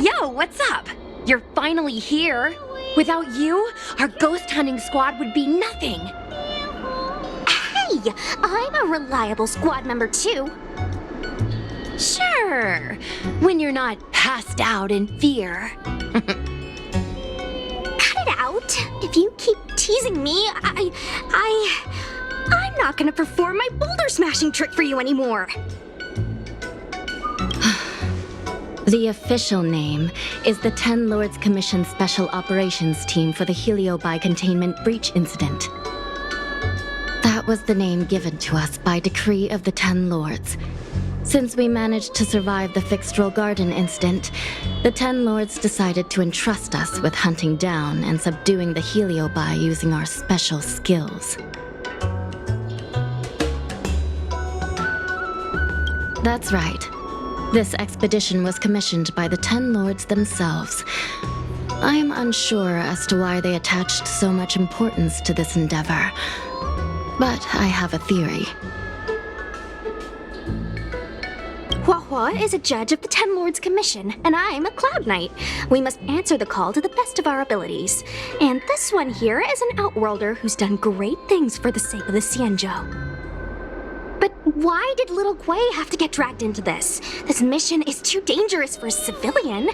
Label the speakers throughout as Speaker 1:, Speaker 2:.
Speaker 1: Yo, what's up? You're finally here. Without you, our ghost hunting squad would be nothing.
Speaker 2: Hey, I'm a reliable squad member too.
Speaker 1: Sure, when you're not passed out in fear.
Speaker 2: Cut it out. If you keep teasing me, I'm not gonna perform my boulder smashing trick for you anymore.
Speaker 3: The official name is the Ten Lords Commission Special Operations Team for the Heliobi Containment Breach Incident. That was the name given to us by decree of the Ten Lords. Since we managed to survive the Fixtral Garden incident, the Ten Lords decided to entrust us with hunting down and subduing the Heliobi using our special skills. That's right. This expedition was commissioned by the Ten Lords themselves. I'm unsure as to why they attached so much importance to this endeavor, but I have a theory.
Speaker 2: Huahua is a judge of the Ten Lords Commission, and I'm a Cloud Knight. We must answer the call to the best of our abilities. And this one here is an Outworlder who's done great things for the sake of the Xianzhou. But why did little Gui have to get dragged into this? This mission is too dangerous for a civilian.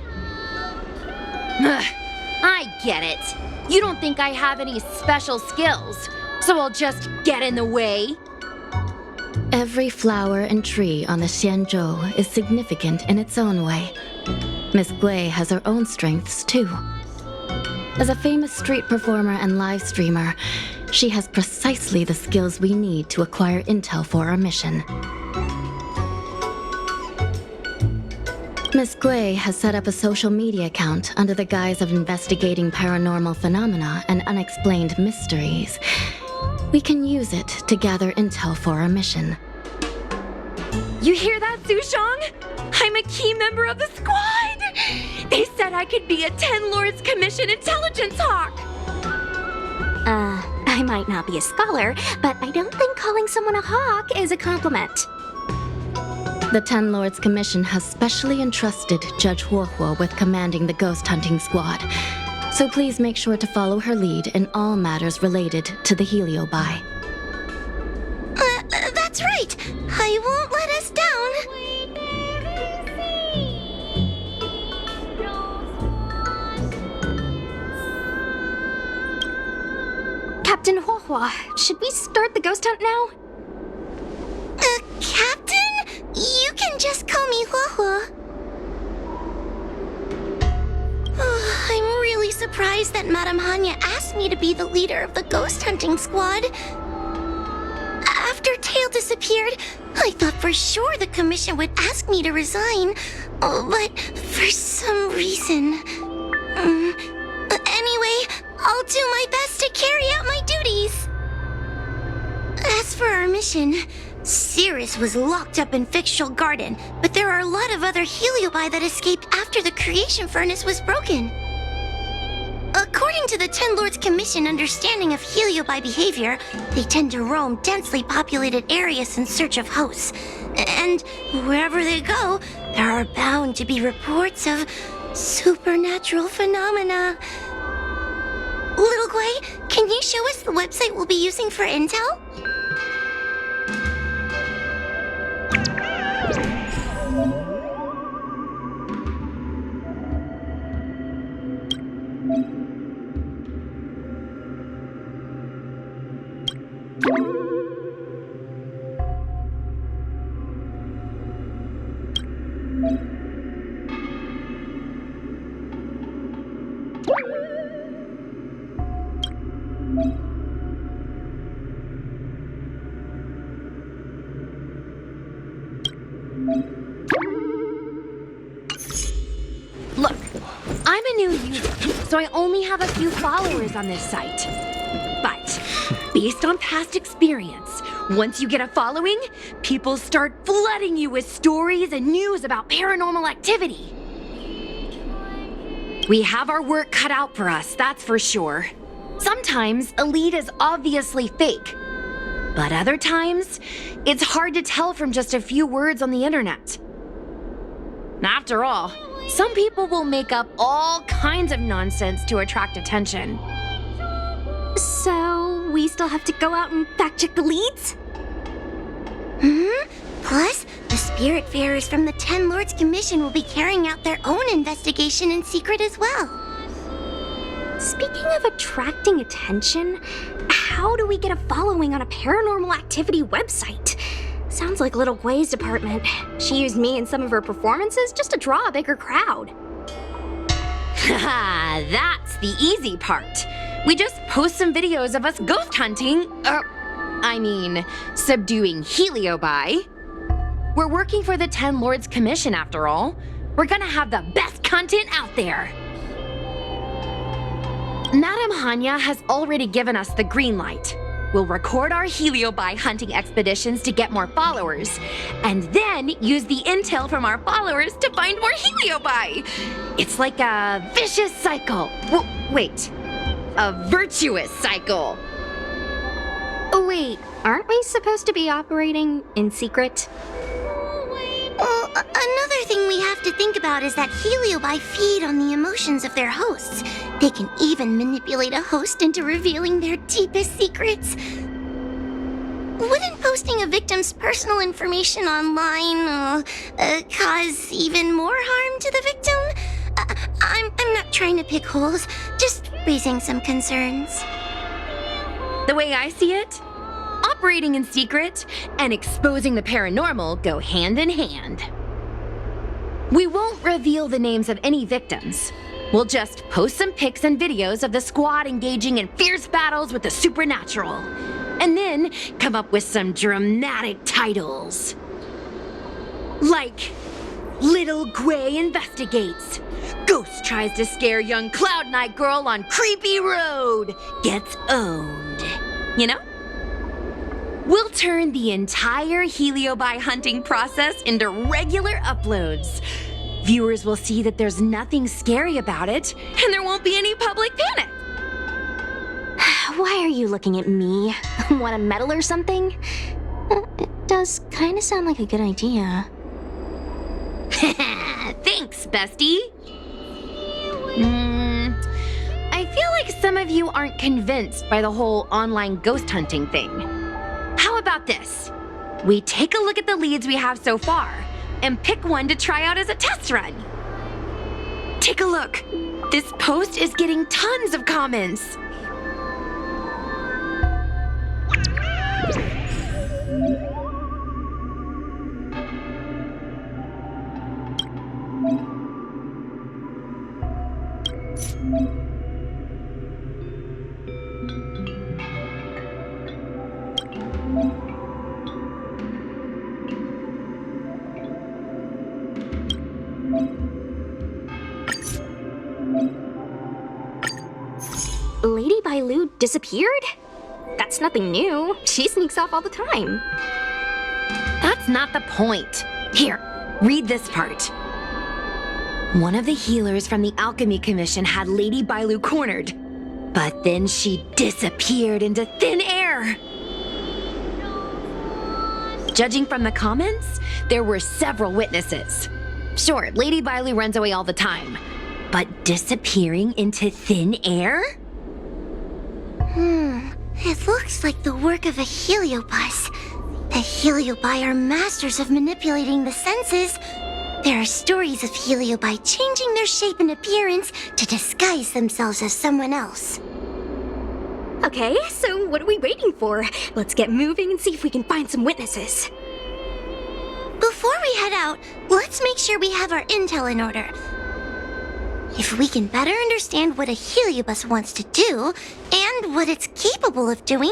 Speaker 1: I get it. You don't think I have any special skills, so I'll just get in the way.
Speaker 3: Every flower and tree on the Xianzhou is significant in its own way. Miss Gui has her own strengths, too. As a famous street performer and live streamer, she has precisely the skills we need to acquire intel for our mission. Miss Gui has set up a social media account under the guise of investigating paranormal phenomena and unexplained mysteries. We can use it to gather intel for our mission.
Speaker 1: You hear that, Sushong? I'm a key member of the squad! They said I could be a Ten Lords Commission intelligence hawk!
Speaker 2: I might not be a scholar, but I don't think calling someone a hawk is a compliment.
Speaker 3: The Ten Lords Commission has specially entrusted Judge Huohuo with commanding the ghost hunting squad, so please make sure to follow her lead in all matters related to the Heliobi.
Speaker 2: That's right! I won't let us down! Captain Huohuo, should we start the ghost hunt now? Captain? You can just call me Huohuo. I'm really surprised that Madame Hanya asked me to be the leader of the ghost hunting squad. After Tail disappeared, I thought for sure the commission would ask me to resign, but for some reason... Anyway, I'll do my best to carry out my duties. As for our mission, Cirrus was locked up in Fixtral Garden, but there are a lot of other Heliobi that escaped after the creation furnace was broken. According to the Ten Lords Commission understanding of Heliobi behavior, they tend to roam densely populated areas in search of hosts. And wherever they go, there are bound to be reports of supernatural phenomena. Little Gui, can you show us the website we'll be using for intel?
Speaker 1: Look, I'm a new user, so I only have a few followers on this site. But, based on past experience, once you get a following, people start flooding you with stories and news about paranormal activity. We have our work cut out for us, that's for sure. Sometimes a lead is obviously fake, but other times, it's hard to tell from just a few words on the internet. After all, Some people will make up all kinds of nonsense to attract attention.
Speaker 4: So, we still have to go out and fact-check the leads?
Speaker 2: Plus, the Spiritfarers from the Ten Lords Commission will be carrying out their own investigation in secret as well.
Speaker 4: Speaking of attracting attention, how do we get a following on a paranormal activity website? Sounds like Little Gwei's department. She used me in some of her performances just to draw a bigger crowd.
Speaker 1: Haha, that's the easy part. We just post some videos of us ghost hunting, subduing Heliobi. We're working for the Ten Lords Commission after all. We're gonna have the best content out there. Madame Hanya has already given us the green light. We'll record our Heliobi hunting expeditions to get more followers, and then use the intel from our followers to find more Heliobi. It's like a vicious cycle. Wait, a virtuous cycle.
Speaker 4: Oh wait, aren't we supposed to be operating in secret?
Speaker 2: Well, another thing we have to think about is that Heliobi feed on the emotions of their hosts. They can even manipulate a host into revealing their deepest secrets. Wouldn't posting a victim's personal information online cause even more harm to the victim? I'm not trying to pick holes, just raising some concerns.
Speaker 1: The way I see it, operating in secret and exposing the paranormal go hand in hand. We won't reveal the names of any victims. We'll just post some pics and videos of the squad engaging in fierce battles with the supernatural. And then come up with some dramatic titles. Like, Little Gwei investigates. Ghost tries to scare young Cloud Knight girl on creepy road. Gets owned. You know? We'll turn the entire Heliobi hunting process into regular uploads. Viewers will see that there's nothing scary about it, and there won't be any public panic.
Speaker 4: Why are you looking at me? Want a medal or something? It does kind of sound like a good idea.
Speaker 1: Thanks, bestie. I feel like some of you aren't convinced by the whole online ghost hunting thing. How about this? We take a look at the leads we have so far and pick one to try out as a test run. Take a look. This post is getting tons of comments.
Speaker 4: Lady Bailu disappeared? That's nothing new. She sneaks off all the time.
Speaker 1: That's not the point. Here, read this part. One of the healers from the Alchemy Commission had Lady Bailu cornered, but then she disappeared into thin air. Judging from the comments, there were several witnesses. Sure, Lady Bailu runs away all the time, but disappearing into thin air?
Speaker 2: It looks like the work of a heliobus. The heliobi are masters of manipulating the senses. There are stories of heliobi changing their shape and appearance to disguise themselves as someone else.
Speaker 4: Okay, so what are we waiting for? Let's get moving and see if we can find some witnesses.
Speaker 2: Before we head out, let's make sure we have our intel in order. If we can better understand what a heliobus wants to do, and what it's capable of doing,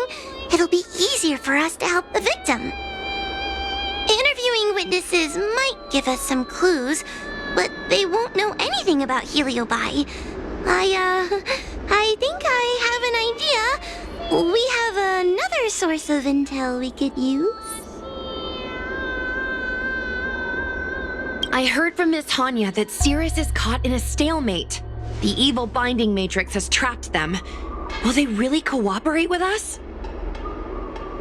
Speaker 2: it'll be easier for us to help the victim. Interviewing witnesses might give us some clues, but they won't know anything about heliobi. I think I have an idea. We have another source of intel we could use.
Speaker 1: I heard from Miss Hanya that Cirrus is caught in a stalemate. The evil binding matrix has trapped them. Will they really cooperate with us?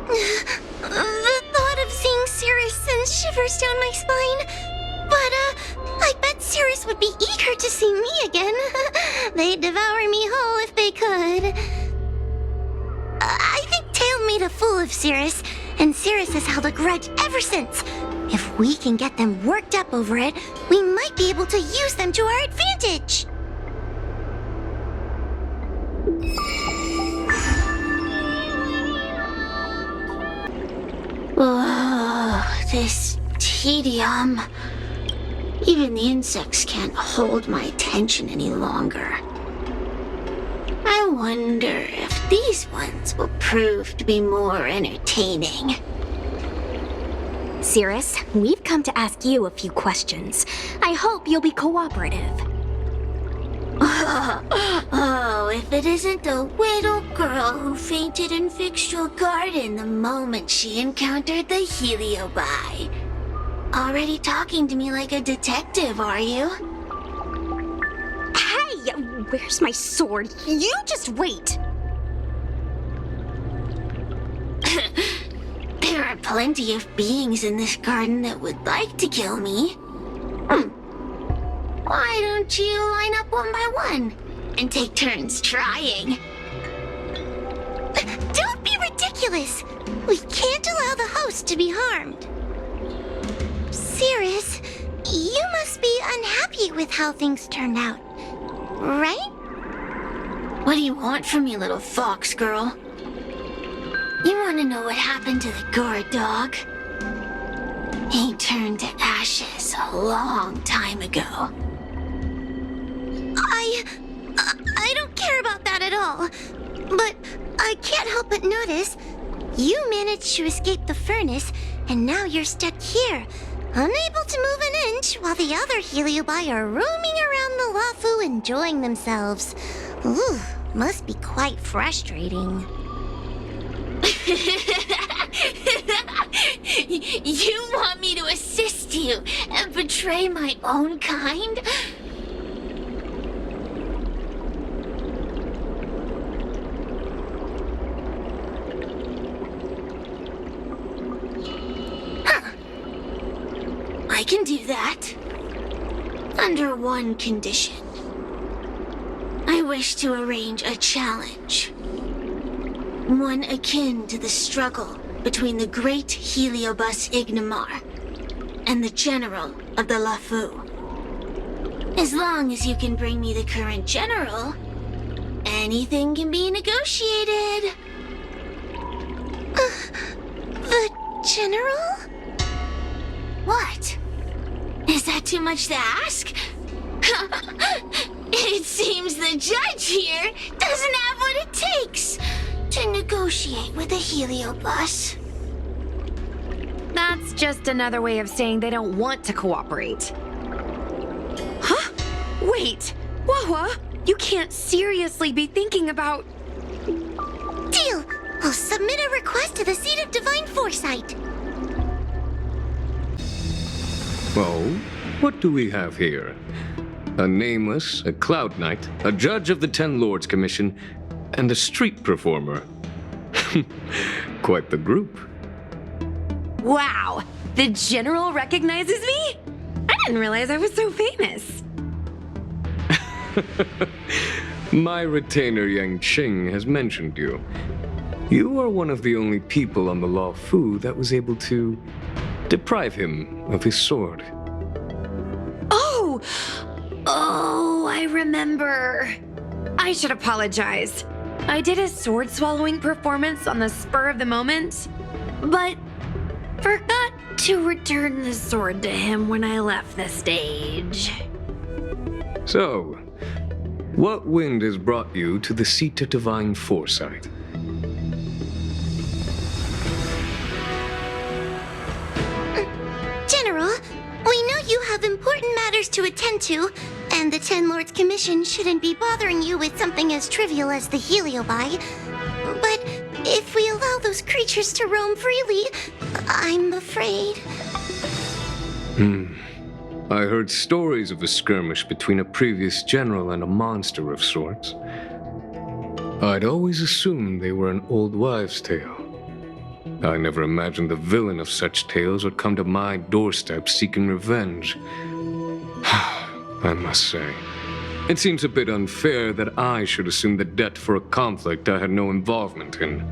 Speaker 2: The thought of seeing Cirrus sends shivers down my spine. But, I bet Cirrus would be eager to see me again. They'd devour me whole if they could. I think Tail made a fool of Cirrus, and Cirrus has held a grudge ever since. If we can get them worked up over it, we might be able to use them to our advantage. Oh, this tedium. Even the insects can't hold my attention any longer. I wonder if these ones will prove to be more entertaining.
Speaker 4: Cirrus, we've come to ask you a few questions. I hope you'll be cooperative.
Speaker 2: Oh, if it isn't the little girl who fainted in Fictional Garden the moment she encountered the Heliobi. Already talking to me like a detective, are you?
Speaker 4: Hey, where's my sword? You just wait.
Speaker 2: There are plenty of beings in this garden that would like to kill me. Why don't you line up one by one and take turns trying? Don't be ridiculous! We can't allow the host to be harmed. Cirrus, you must be unhappy with how things turned out, right? What do you want from me, little fox girl? You want to know what happened to the guard dog? He turned to ashes a long time ago. I don't care about that at all. But I can't help but notice you managed to escape the furnace, and now you're stuck here, unable to move an inch, while the other Heliobi are roaming around the Lafu enjoying themselves. Ooh, must be quite frustrating. You want me to assist you and betray my own kind? Huh. I can do that. Under one condition. I wish to arrange a challenge. One akin to the struggle between the great Heliobus Ignamar and the general of the Lafu. As long as you can bring me the current general, anything can be negotiated. The general? What? Is that too much to ask? It seems the judge here doesn't have what it takes to negotiate with the Heliobus.
Speaker 1: That's just another way of saying they don't want to cooperate. Huh? Wait, Wawa, you can't seriously be thinking about...
Speaker 2: Deal! I'll submit a request to the Seat of Divine Foresight.
Speaker 5: Oh, what do we have here? A nameless, a cloud knight, a judge of the Ten Lords Commission, and a street performer. Quite the group.
Speaker 1: Wow, the general recognizes me? I didn't realize I was so famous.
Speaker 5: My retainer Yang Qing has mentioned you. You are one of the only people on the Law Fu that was able to deprive him of his sword.
Speaker 1: Oh, I remember. I should apologize. I did a sword swallowing performance on the spur of the moment, but forgot to return the sword to him when I left the stage.
Speaker 5: So, what wind has brought you to the Seat of Divine Foresight?
Speaker 2: General, we know you have important matters to attend to, and the Ten Lords Commission shouldn't be bothering you with something as trivial as the Heliobi. But if we allow those creatures to roam freely, I'm afraid...
Speaker 5: I heard stories of a skirmish between a previous general and a monster of sorts. I'd always assumed they were an old wives' tale. I never imagined the villain of such tales would come to my doorstep seeking revenge. I must say. It seems a bit unfair that I should assume the debt for a conflict I had no involvement in.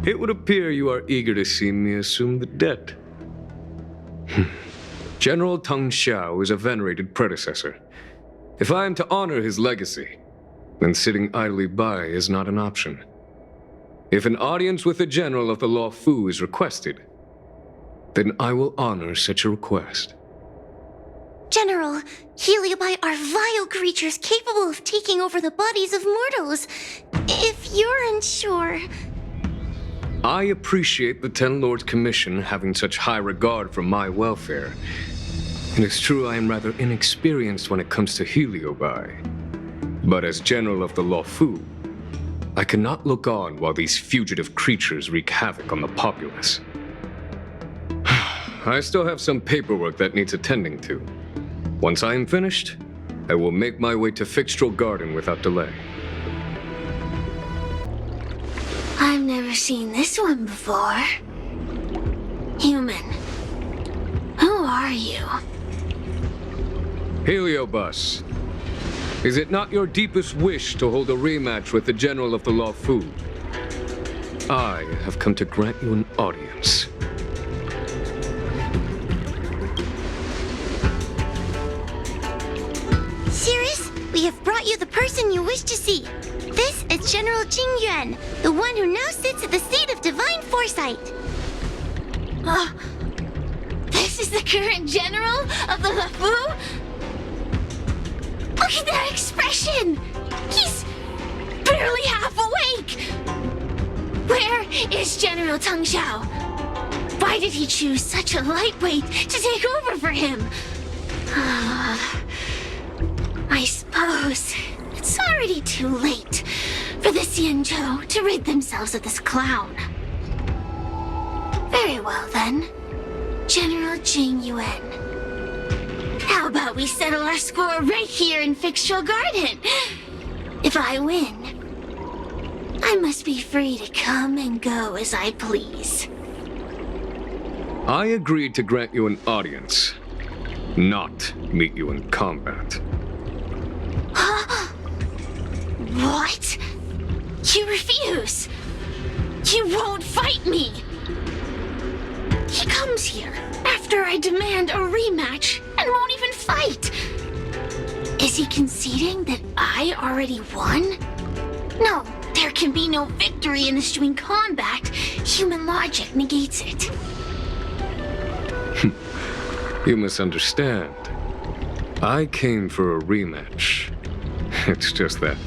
Speaker 5: It would appear you are eager to see me assume the debt. General Teng Xiao is a venerated predecessor. If I am to honor his legacy, then sitting idly by is not an option. If an audience with the General of the Law Fu is requested, then I will honor such a request.
Speaker 2: General, Heliobi are vile creatures capable of taking over the bodies of mortals. If you're unsure...
Speaker 5: I appreciate the Ten Lords Commission having such high regard for my welfare. It is true I am rather inexperienced when it comes to Heliobi. But as General of the Law Fu, I cannot look on while these fugitive creatures wreak havoc on the populace. I still have some paperwork that needs attending to. Once I am finished, I will make my way to Fixtral Garden without delay.
Speaker 2: I've never seen this one before. Human. Who are you?
Speaker 5: Heliobus, is it not your deepest wish to hold a rematch with the General of the Law Fu? I have come to grant you an audience.
Speaker 2: Sirius, we have brought you the person you wish to see. This is General Jing Yuan, the one who now sits at the seat of divine foresight. This is the current General of the LeFou? Look at that expression! He's barely half awake! Where is General Teng Xiao? Why did he choose such a lightweight to take over for him? I suppose it's already too late for the Xianzhou to rid themselves of this clown. Very well then, General Jing Yuan. How about we settle our score right here in Fixtral Garden? If I win, I must be free to come and go as I please.
Speaker 5: I agreed to grant you an audience, not meet you in combat.
Speaker 2: What? You refuse? You won't fight me? He comes here after I demand a rematch and won't even fight. Is he conceding that I already won? No, there can be no victory in eschewing combat. Human logic negates it.
Speaker 5: You misunderstand. I came for a rematch. It's just that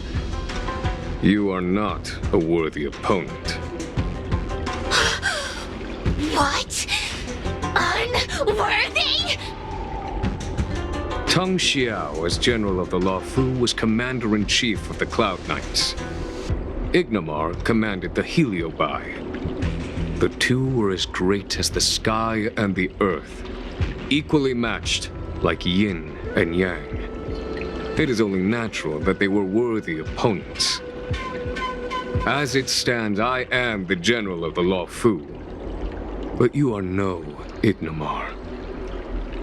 Speaker 5: you are not a worthy opponent.
Speaker 2: What? Unworthy?
Speaker 5: Teng Xiao, as General of the Law Fu, was Commander-in-Chief of the Cloud Knights. Ignomar commanded the Heliobi. The two were as great as the sky and the earth, equally matched like yin and yang. It is only natural that they were worthy opponents. As it stands, I am the General of the Law Fu. But you are no Ignomar,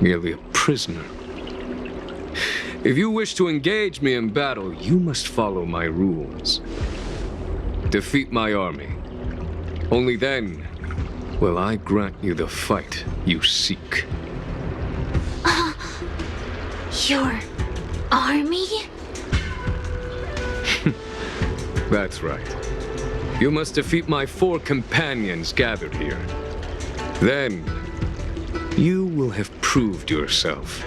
Speaker 5: merely a prisoner. If you wish to engage me in battle, you must follow my rules. Defeat my army. Only then will I grant you the fight you seek.
Speaker 2: Your army?
Speaker 5: That's right. You must defeat my 4 companions gathered here. Then, you will have proved yourself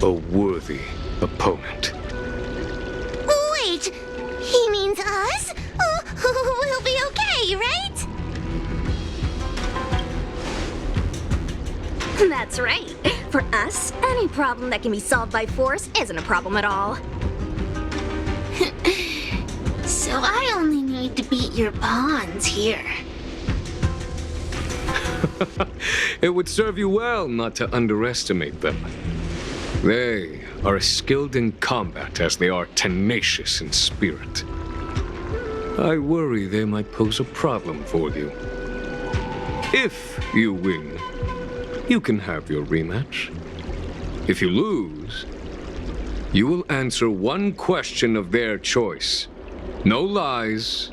Speaker 5: a worthy opponent.
Speaker 2: Wait, he means us? We'll be okay, right?
Speaker 4: That's right. For us, any problem that can be solved by force isn't a problem at all.
Speaker 2: So I only need to beat your pawns here.
Speaker 5: It would serve you well not to underestimate them. They are as skilled in combat as they are tenacious in spirit. I worry they might pose a problem for you. If you win, you can have your rematch. If you lose, you will answer one question of their choice. No lies,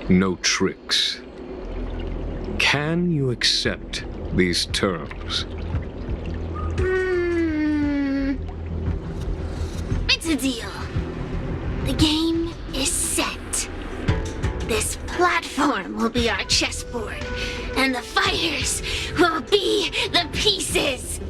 Speaker 5: no tricks. Can you accept these terms?
Speaker 2: It's a deal. The game is set. This platform will be our chessboard, and the fighters will be the pieces.